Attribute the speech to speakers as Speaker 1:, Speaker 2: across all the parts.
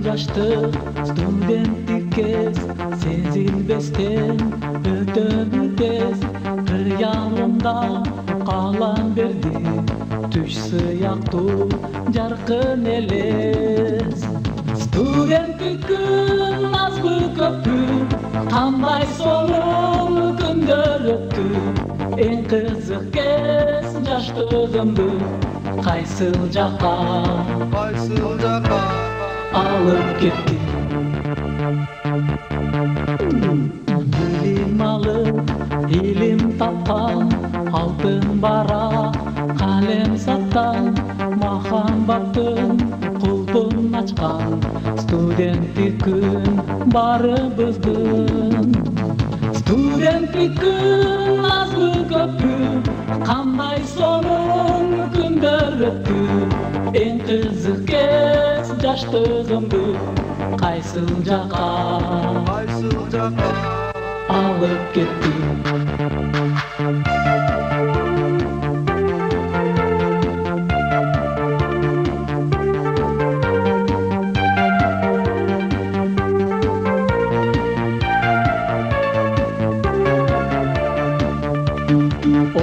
Speaker 1: Жаштык студенттик кез сезилбестен өтөдү тез кыялымда калам берди түш сыяктуу жаркын элес студенттик күн азбы көппү кандай сонун күндөр өттү эң кызык кез жаштыгымды кайсыл жакка алып кетти билим алып илим тапкан алтын бара калем саткан махаббаттын кулдун ачкан студенттик күн баарыбыздын студенттик күн азбы көппү кандай сонун күндөр өттү эң кызык кез жаштыгымды кайсыл жакка алып кетти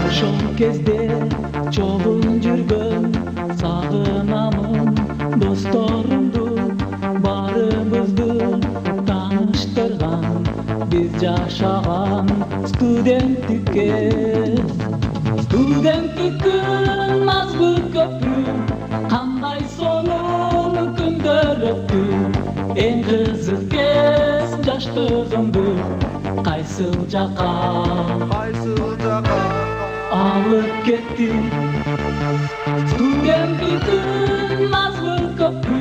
Speaker 1: ошол кезде чогум жүргөн сагынамын досторумду баарыбызды тааныштырган биз жашаган студенттик кез студенттик күн азбы көппү кандай сонун күндөр өттү эң кызык кез жаштыгымды кайсыл жакка алып кетти студенттик күн азбы көппү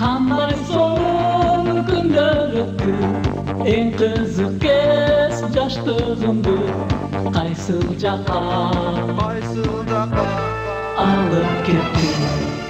Speaker 1: кандай сонун күндөр өттү эң кызык кез жаштыгымды кайсыл жакка алып кетти